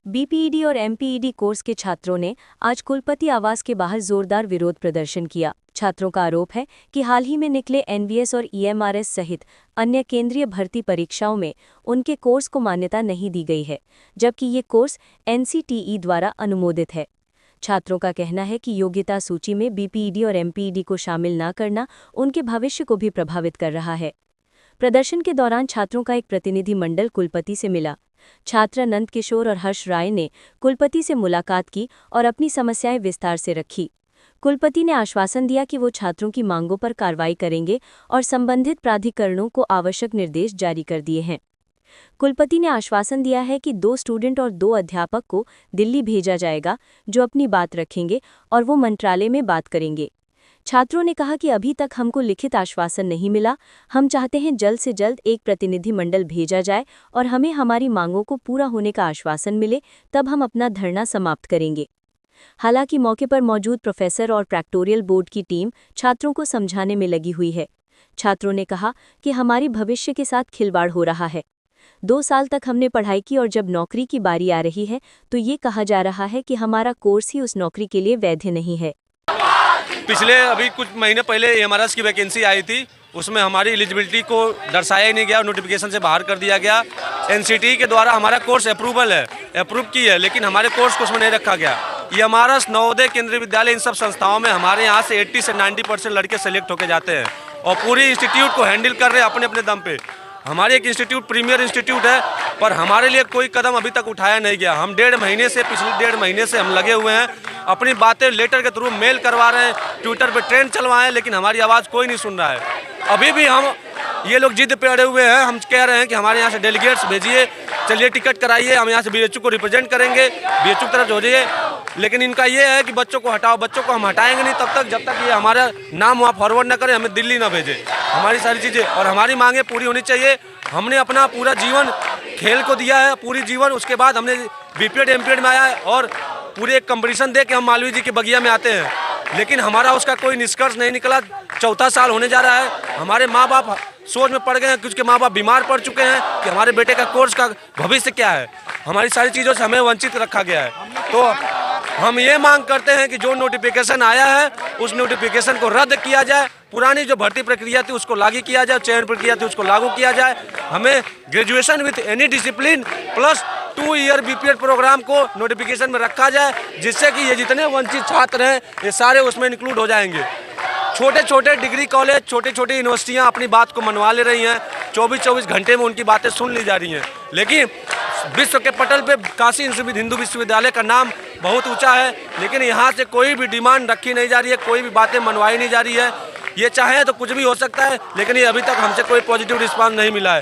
बीपीईडी और एमपीईडी कोर्स के छात्रों ने आज कुलपति आवास के बाहर जोरदार विरोध प्रदर्शन किया। छात्रों का आरोप है कि हाल ही में निकले एनवीएस और ईएमआरएस सहित अन्य केंद्रीय भर्ती परीक्षाओं में उनके कोर्स को मान्यता नहीं दी गई है, जबकि ये कोर्स एनसीटीई द्वारा अनुमोदित है। छात्रों का कहना है कि योग्यता सूची में बीपीईडी और एमपीईडी को शामिल न करना उनके भविष्य को भी प्रभावित कर रहा है। प्रदर्शन के दौरान छात्रों का एक प्रतिनिधि मंडल कुलपति से मिला। छात्र नंद किशोर और हर्ष राय ने कुलपति से मुलाकात की और अपनी समस्याएं विस्तार से रखी। कुलपति ने आश्वासन दिया कि वो छात्रों की मांगों पर कार्रवाई करेंगे और संबंधित प्राधिकरणों को आवश्यक निर्देश जारी कर दिए हैं। कुलपति ने आश्वासन दिया है कि 2 स्टूडेंट और 2 अध्यापक को दिल्ली भेजा जाएगा, जो अपनी बात रखेंगे और वो मंत्रालय में बात करेंगे। छात्रों ने कहा कि अभी तक हमको लिखित आश्वासन नहीं मिला। हम चाहते हैं जल्द से जल्द एक प्रतिनिधि मंडल भेजा जाए और हमें हमारी मांगों को पूरा होने का आश्वासन मिले, तब हम अपना धरना समाप्त करेंगे। हालांकि मौके पर मौजूद प्रोफेसर और प्रैक्टोरियल बोर्ड की टीम छात्रों को समझाने में लगी हुई है। छात्रों ने कहा कि हमारी भविष्य के साथ खिलवाड़ हो रहा है। 2 साल तक हमने पढ़ाई की और जब नौकरी की बारी आ रही है तो ये कहा जा रहा है कि हमारा कोर्स ही उस नौकरी के लिए वैध नहीं है। पिछले अभी कुछ महीने पहले एमआरएस की वैकेंसी आई थी, उसमें हमारी एलिजिबिलिटी को दर्शाया ही नहीं गया, नोटिफिकेशन से बाहर कर दिया गया। एनसीटी के द्वारा हमारा कोर्स अप्रूव की है, लेकिन हमारे कोर्स को उसमें नहीं रखा गया। एमआरएस, नवोदय, केंद्रीय विद्यालय, इन सब संस्थाओं में हमारे यहाँ से 80 से 90% लड़के सेलेक्ट होकर जाते हैं और पूरी इंस्टीट्यूट को हैंडल कर रहे हैं अपने अपने दम पे। हमारे एक इंस्टीट्यूट प्रीमियर इंस्टीट्यूट है, पर हमारे लिए कोई कदम अभी तक उठाया नहीं गया। हम पिछले 1.5 महीने से हम लगे हुए हैं, अपनी बातें लेटर के थ्रू मेल करवा रहे हैं, ट्विटर पे ट्रेंड चलवाएं, लेकिन हमारी आवाज़ कोई नहीं सुन रहा है। अभी भी ये लोग जिद पे अड़े हुए हैं। हम कह रहे हैं कि हमारे यहाँ से डेलीगेट्स भेजिए, चलिए टिकट कराइए, हम यहाँ से बीएचयू को रिप्रेजेंट करेंगे, बीएचयू की तरफ हो जाइए। लेकिन इनका ये है कि बच्चों को हटाओ, बच्चों को हम हटाएंगे नहीं तब तक जब तक ये हमारा नाम वहाँ फॉरवर्ड ना करें, हमें दिल्ली ना भेजे। हमारी सारी चीज़ें और हमारी मांगें पूरी होनी चाहिए। हमने अपना पूरा जीवन खेल को दिया है, पूरी जीवन। उसके बाद हमने बीपीएड एमपीएड में आया है और पूरे एक कंपटीशन दे के हम मालवीय जी के बगिया में आते हैं, लेकिन हमारा उसका कोई निष्कर्ष नहीं निकला। 4था साल होने जा रहा है। हमारे माँ बाप सोच में पड़ गए हैं, कुछ के माँ बाप बीमार पड़ चुके हैं कि हमारे बेटे का कोर्स का भविष्य क्या है। हमारी सारी चीज़ों से हमें वंचित रखा गया है। तो हम ये मांग करते हैं कि जो नोटिफिकेशन आया है उस नोटिफिकेशन को रद्द किया जाए। पुरानी जो भर्ती प्रक्रिया थी उसको लागू किया जाए, चयन प्रक्रिया थी उसको लागू किया जाए। हमें graduation with any discipline plus 2 year BPEd programme को नोटिफिकेशन में रखा जाए, जिससे कि ये जितने वंचित छात्र हैं ये सारे उसमें इंक्लूड हो जाएंगे। छोटे छोटे डिग्री कॉलेज, छोटी छोटी यूनिवर्सिटियाँ अपनी बात को मनवा ले रही हैं, 24-24 घंटे में उनकी बातें सुन ली जा रही हैं, लेकिन विश्व के पटल पे काशी हिंदू विश्वविद्यालय का नाम बहुत ऊंचा है, लेकिन यहाँ से कोई भी डिमांड रखी नहीं जा रही है, कोई भी बातें मनवाई नहीं जा रही है। ये चाहे तो कुछ भी हो सकता है, लेकिन ये अभी तक हमसे कोई पॉजिटिव रिस्पांस नहीं मिला है।